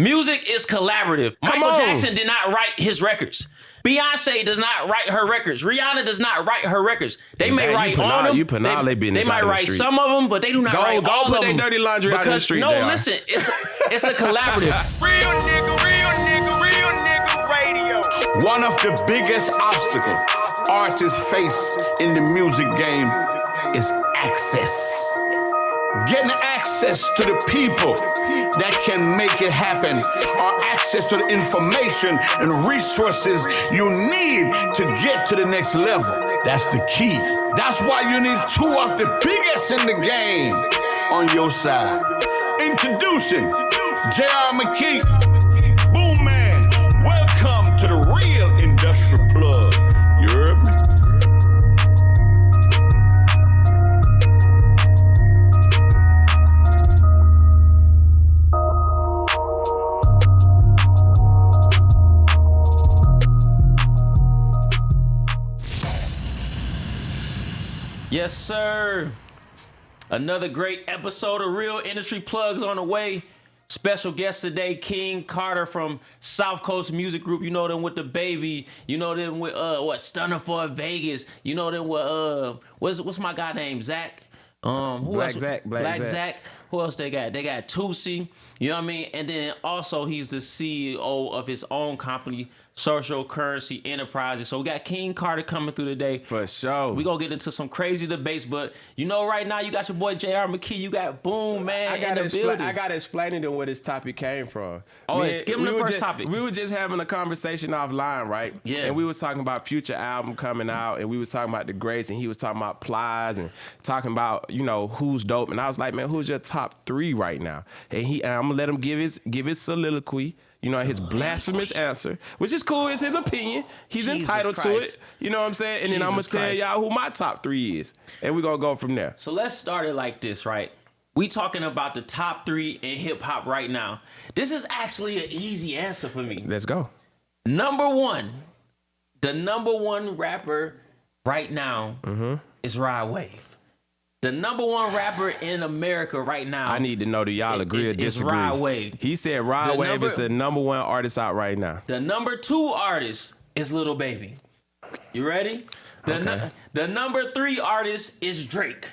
Music is collaborative. Michael Jackson did not write his records. Beyonce does not write her records. Rihanna does not write her records. They may write on them. They might write some of them, but they do not write all of them. Go put their dirty laundry out in the street. No, listen, it's a collaborative. Real nigga radio. One of the biggest obstacles artists face in the music game is access. Getting access to the people that can make it happen, or access to the information and resources you need to get to the next level. That's the key. That's why you need two of the biggest in the game on your side. Introducing J.R. McKee, Boomman. Welcome to the real industrial plug. You heard me? Yes, sir. Another great episode of Real Industry Plugs on the way. Special guest today, King Carter from South Coast Music Group. You know them with the baby. You know them with Stunner for Vegas. You know them with what's my guy named Zach? Black Zach. Who else they got? They got Tusi. You know what I mean? And then also he's the CEO of his own company, Social Currency Enterprises. So we got King Carter coming through today. For sure. We gonna get into some crazy debates, but you know right now you got your boy J.R. McKee. You got Boomman in the building. I gotta explain to them where this topic came from. Give him the first topic. We were just having a conversation offline, right? Yeah. And we was talking about Future album coming out, and we was talking about the greats, and he was talking about Plies, and talking about, you know, who's dope. And I was like, man, who's your top 3 right now? And I'm gonna let him give his soliloquy. You know, his blasphemous answer, which is cool, it's his opinion. He's entitled to it. You know what I'm saying? And then I'm going to tell y'all who my top 3 is. And we're going to go from there. So let's start it like this, right? We talking about the top 3 in hip hop right now. This is actually an easy answer for me. Let's go. Number 1, the number 1 rapper right now is Rod Wave. The number 1 rapper in America right now. I need to know, do y'all agree or disagree? It's Rod Wave. He said Rod Wave is the number 1 artist out right now. The number 2 artist is Lil Baby. You ready? The number 3 artist is Drake.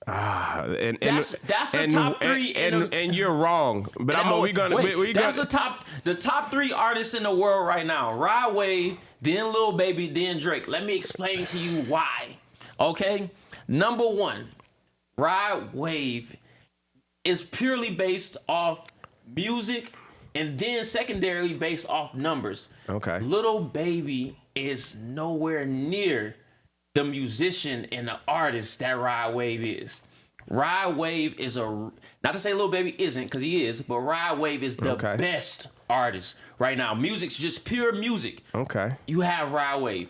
And that's the top 3. And you're wrong. But that's the top 3 artists in the world right now. Rod Wave, then Lil Baby, then Drake. Let me explain to you why. Okay? Number 1, Rod Wave is purely based off music, and then secondarily based off numbers. Okay. Lil Baby is nowhere near the musician and the artist that Rod Wave is. Rod Wave is not to say Lil Baby isn't, because he is, but Rod Wave is the best artist right now. Music's just pure music. Okay. You have Rod Wave.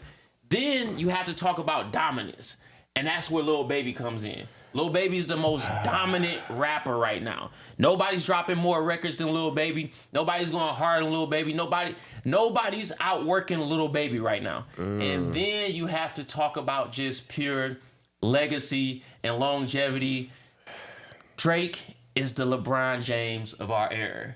Then you have to talk about dominance. And that's where Lil Baby comes in. Lil Baby's the most dominant rapper right now. Nobody's dropping more records than Lil Baby. Nobody's going harder than Lil Baby. Nobody's outworking Lil Baby right now. And then you have to talk about just pure legacy and longevity. Drake is the LeBron James of our era.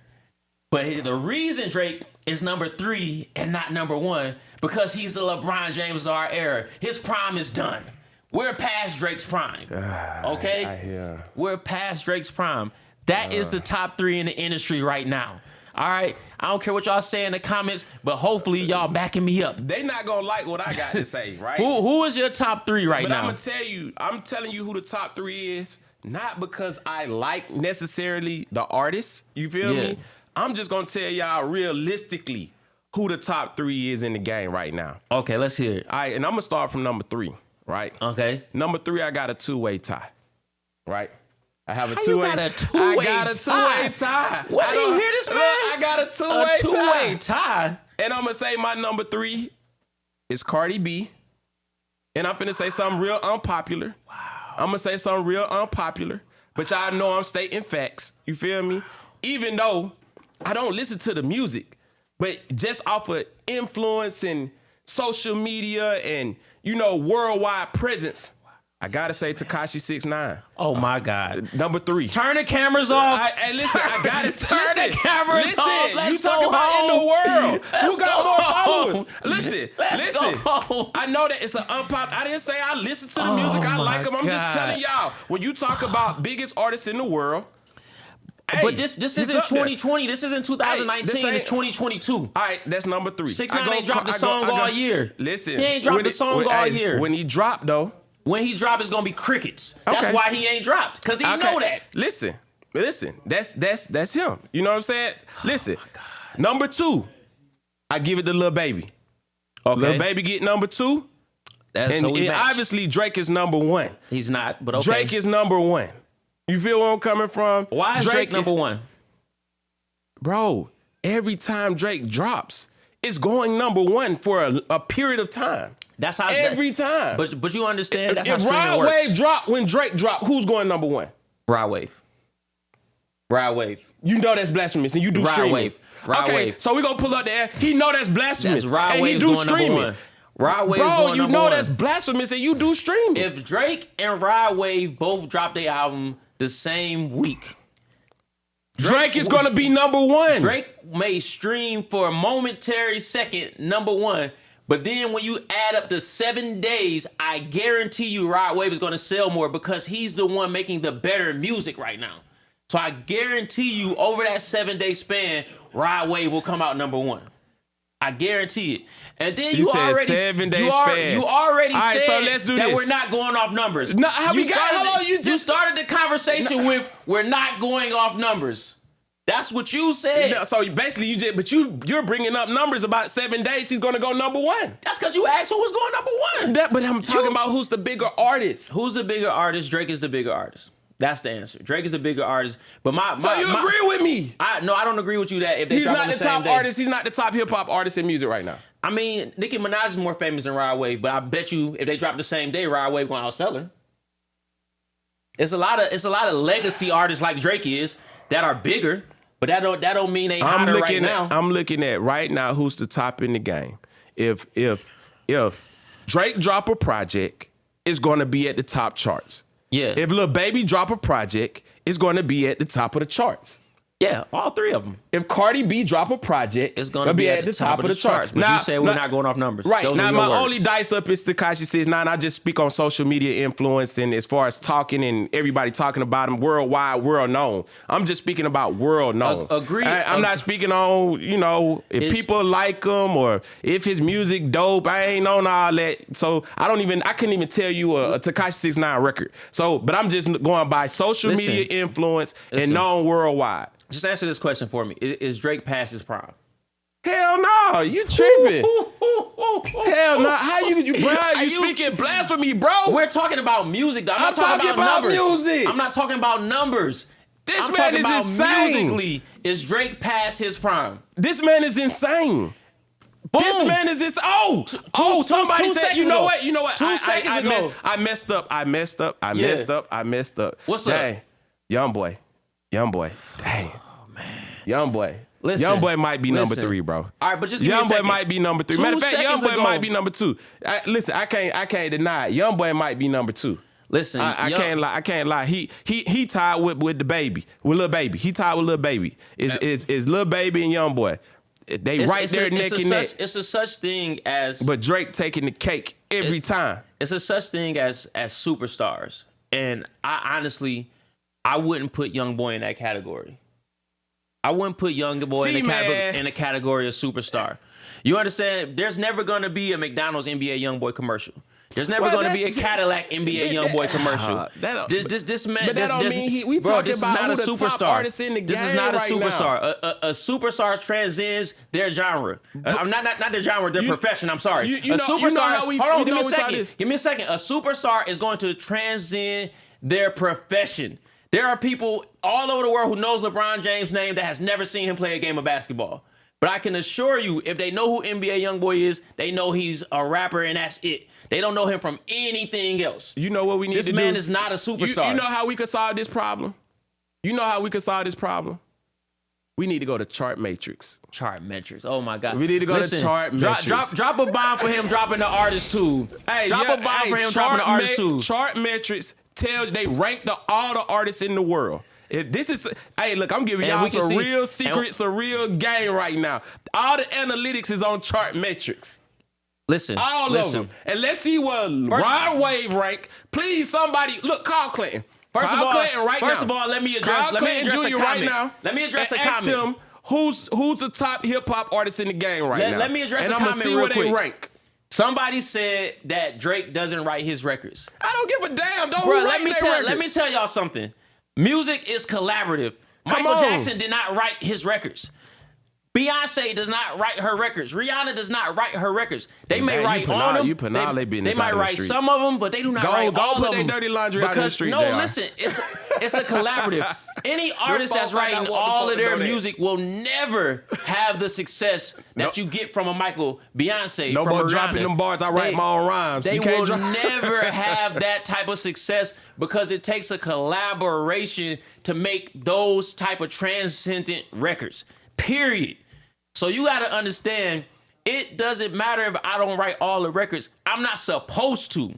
But the reason Drake is number 3 and not number 1, because he's the LeBron James of our era. His prime is done. We're past Drake's prime, okay? We're past Drake's prime. That is the top 3 in the industry right now. All right? I don't care what y'all say in the comments, but hopefully y'all backing me up. They not going to like what I got to say, right? Who is your top 3 right now? But I'm telling you who the top 3 is, not because I like necessarily the artist, you feel me? I'm just going to tell y'all realistically who the top 3 is in the game right now. Okay, let's hear it. All right, and I'm going to start from number 3. Right. Okay. Number 3, I got a 2-way tie. Right. I have a How two-way. You got a two-way tie. What do you hear this, man? I got a two-way tie. And I'm gonna say my number 3 is Cardi B. And I'm finna say something real unpopular. Wow. I'm gonna say something real unpopular. But y'all know I'm stating facts. You feel me? Even though I don't listen to the music, but just off of influence and social media and, you know, worldwide presence, I gotta say Tekashi 6ix9ine. Oh my God. Number 3. Turn the cameras off. Listen, I gotta turn the cameras off. Who got more followers? Listen. Go. I know that it's an unpopular. I didn't say I listen to the music. I like them. I'm just telling y'all. When you talk about biggest artists in the world, but this isn't 2020. This isn't 2019. It's 2022. All right, that's number 3. 6ix9ine ain't dropped the song all year. Listen, he ain't dropped the song all year. When he dropped though, when he dropped, it's gonna be crickets. That's why he ain't dropped, because he know that. Listen. That's him. You know what I'm saying? Listen, number 2, I give it to Lil Baby. Okay. Lil Baby get number 2, and obviously Drake is number 1. He's not, but okay. Drake is number 1. You feel where I'm coming from? Why is Drake number 1? Bro, every time Drake drops, it's going number 1 for a period of time. That's how every time. But you understand that's how if streaming works. Rod Wave drop when Drake drop, who's going number 1? Rod Wave. You know that's blasphemous, and you do streaming. Rod Wave. So we gonna pull up there. He know that's blasphemous, that's Rod and Wave's he do going streaming. Number 1. Rod Wave's Bro, going you number know 1. that's blasphemous, and you do streaming. If Drake and Rod Wave both drop their album the same week, Drake is gonna be number 1. Drake may stream for a momentary second number 1. But then when you add up the 7 days, I guarantee you Rod Wave is going to sell more because he's the one making the better music right now. So I guarantee you over that 7-day span, Rod Wave will come out number 1. I guarantee it. And then you said already 7-day span. You already All right, said so let's do that this. we're not going off numbers. No, you started the conversation with we're not going off numbers. That's what you said. No, so basically, you're bringing up numbers about 7 days. He's gonna go number 1. That's because you asked who was going number 1. But I'm talking about who's the bigger artist. Who's the bigger artist? Drake is the bigger artist. That's the answer. Drake is a bigger artist. But so you agree with me? I don't agree with you that if they he's drop not on the the same top day. artist. He's not the top hip hop artist in music right now. I mean, Nicki Minaj is more famous than Rod Wave, but I bet you if they drop the same day, Rod Wave gonna outsell her. It's a lot of legacy artists like Drake is that are bigger. But that don't mean they hotter right now. I'm looking at right now who's the top in the game. If Drake drop a project, it's going to be at the top charts. Yeah. If Lil Baby drop a project, it's going to be at the top of the charts. Yeah, all 3 of them. If Cardi B drop a project, it's going to be at the top of the charts. But you said we're not going off numbers. Right. Those now, my words. only dice up is Tekashi 6ix9ine. I just speak on social media influence and as far as talking and everybody talking about him worldwide, world known. I'm just speaking about world known. Agreed. I'm not speaking on, if people like him or if his music dope. I ain't on all that. So I couldn't even tell you a Tekashi 6ix9ine record. So, but I'm just going by social media influence and known worldwide. Just answer this question for me. Is Drake past his prime? Hell no, you tripping. Hell no. How you speaking blasphemy, bro? We're talking about music, though. I'm not talking about numbers. Music. I'm not talking about numbers. I'm man is insane. Musically, is Drake past his prime? This man is insane. Boom. This man is insane. Somebody said, you know what? 2 seconds ago. I messed up. What's up? Young boy. Dang. Oh, man. Young boy. Listen, Young boy might be number 3, bro. All right, but just Young boy might be number 3. Matter of fact, Young boy ago, might be number 2. Listen, I can't deny it. Young boy might be number 2. Listen, I can't lie. He tied with the baby, with Lil Baby. He tied with Lil Baby. Is Lil Baby and Young Boy. They right there neck and neck. It's a such thing as. But Drake taking the cake every time. It's a such thing as superstars, and I honestly, I wouldn't put Young Boy in that category. I wouldn't put Young Boy in the category of superstar. You understand? There's never going to be a McDonald's NBA Young Boy commercial. There's never going to be a Cadillac NBA Young Boy commercial. This man, but that don't mean we bro, talking this is about not who a the superstar. Top artists in the this game is not a right superstar. Now. A superstar transcends their genre. I'm not their genre, their profession. I'm sorry. A superstar. Hold on, give me a second. Give me a second. A superstar is going to transcend their profession. There are people all over the world who knows LeBron James' name that has never seen him play a game of basketball. But I can assure you, if they know who NBA Youngboy is, they know he's a rapper and that's it. They don't know him from anything else. You know what we need to do? This man is not a superstar. You know how we could solve this problem? We need to go to Chart Matrix. Chart Metrics. Oh my God. We need to go to Chart Metrics. Drop a bomb for him dropping the artist too. Drop a bomb for him dropping the artist too. Chart Metrics tells they rank all the artists in the world. Hey, look, I'm giving And y'all we can some see- real secrets, a real game right now. All the analytics is on chart metrics. Listen, All of them. And let's see what Rod Wave rank. Please, somebody, look, call Clinton. First Call of all, Clinton right now. first of all, let me address Call a Clinton Jr. comment. right now. Let me address a and ask comment. him who's the top hip hop artist in the game right now. Let me address and a I'm gonna comment see real where they quick. rank. Somebody said that Drake doesn't write his records. I don't give a damn. Don't Bro, write their records. let me tell y'all something. Music is collaborative. Come Michael on. Jackson did not write his records. Beyonce does not write her records. Rihanna does not write her records. They may Man, you write putting on all- them. you putting all they business They might out in the write street. some of them, but they do not Go- write go all put of they them. dirty laundry out in the Because- street, No, JR. listen, it's a collaborative. Any artist that's folks might not writing want the all folk of to their know that. music will never have the success that Nope. you get from a Michael, Beyonce, No from more Rihanna. dropping them bars. I write my own rhymes. They You can't will drop- never have that type of success because it takes a collaboration to make those type of transcendent records. Period. So you got to understand, it doesn't matter if I don't write all the records. I'm not supposed to.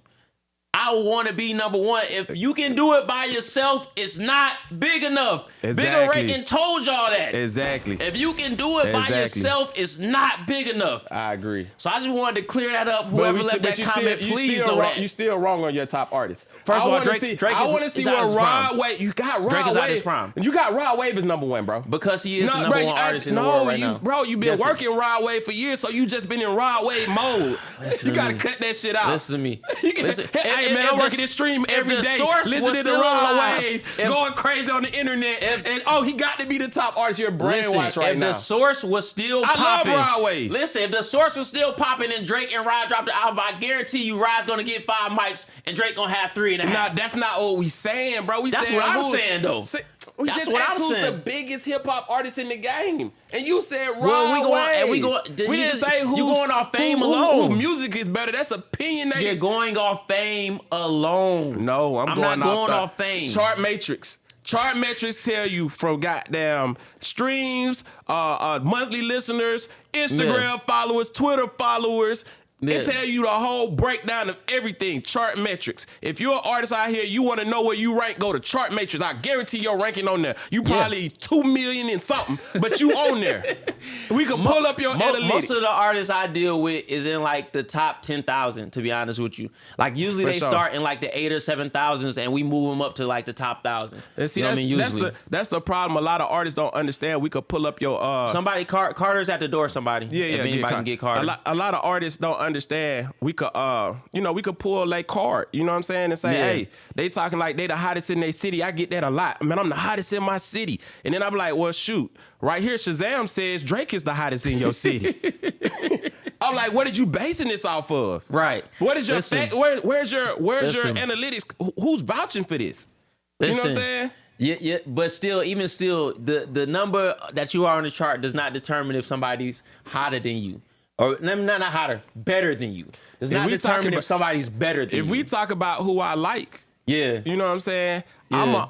I want to be number one. If you can do it by yourself, it's not big enough. Bigger Exactly. Rankin told y'all that. Exactly. If you can do it by Exactly. yourself, it's not big enough. I agree. So I just wanted to clear that up. Whoever left that comment, please know that. You still wrong on your top artist. First of all, I wanna Drake- see, Drake I is- want to see is out what his Rod prime. Wave. You got Rod Drake is Wave. out his prime. You got Rod Wave as number one, bro. Because he is the number bro, one artist in the world right now. Bro, you been Listen. working Rod Wave for years, so you just been in Rod Wave mode. Listen You to got to me. cut that shit out. Listen to me. You can- Listen. Hey, If- man, if I'm the- working this stream if every the day. source Listen was to the still Rod alive, Wave, if- going crazy on the internet. And he got to be the top artist. You're brainwashed Listen, right if now. the source was still I love popping, Rod Wave. Listen, if the source was still popping and Drake and Rod dropped the album, I guarantee you Rod's gonna get 5 mics and Drake gonna have 3.5. Nah, that's not what we saying, bro. We That's saying what I'm who- saying, though. We That's just what asked I'm who's saying. the biggest hip hop artist in the game, and you said Rod Well, we going- Wave. and we going- We you didn't just- say you who's going off fame who alone. music is better. That's opinionated. You're going off fame alone. No, I'm not going the off fame. Chart matrix. Chart metrics tell you from goddamn streams, monthly listeners, Instagram followers, Twitter followers. Yeah. It tell you the whole breakdown of everything. Chart metrics. If you're an artist out here, you want to know where you rank, go to Chart Matrix. I guarantee your ranking on there. You probably 2 million and something, but you on there. We can pull up your analytics. Most of the artists I deal with is in like the top 10,000. To be honest with you, like usually For they sure. start in like the 8 or 7,000s, and we move them up to like the top 1,000. And see, You know what I mean? Usually, that's the problem. A lot of artists don't understand. We could pull up your somebody Carter's at the door. Somebody, if anybody can get Carter. A lot of artists don't understand. We could, we could pull like card. You know what I'm saying? And say, Yeah. hey, they talking like they the hottest in their city. I get that a lot. Man, I'm the hottest in my city. And then I'm like, well, shoot, right here, Shazam says Drake is the hottest in your city. I'm like, what did you basing this off of? Right. What is your Listen. fact? Where's your Listen. analytics? Who's vouching for this? You know what I'm saying? Yeah, but even still, the number that you are on the chart does not determine if somebody's hotter than you. Or not hotter, better than you. Does not we talking determine about- if somebody's better than you. If we talk about who I like, yeah. you know what I'm saying? Yeah.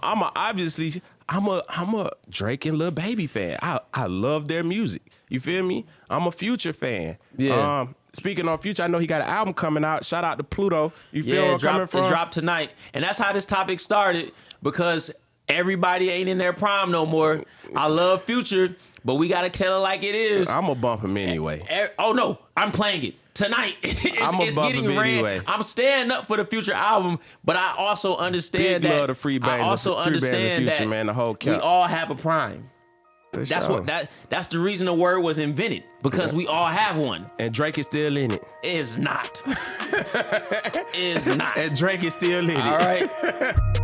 I'm a Drake and Lil Baby fan. I love their music. You feel me? I'm a Future fan. Yeah. Speaking of Future, I know he got an album coming out. Shout out to Pluto. You feel where I'm coming from? It dropped tonight. And that's how this topic started, because everybody ain't in their prime no more. I love Future, but we got to tell it like it is. I'm gonna bump him anyway. Oh, no. I'm playing it tonight. I'ma it's bump getting him ran. anyway. I'm staying up for the Future album, but I also understand Big that. love to free bands, I also free bands and understand Future, that man, the whole we cap. all have a prime. For That's sure. that's the reason the word was invented, because we all have one. And Drake is still in it. Is not. Is not. And Drake is still in it. All right.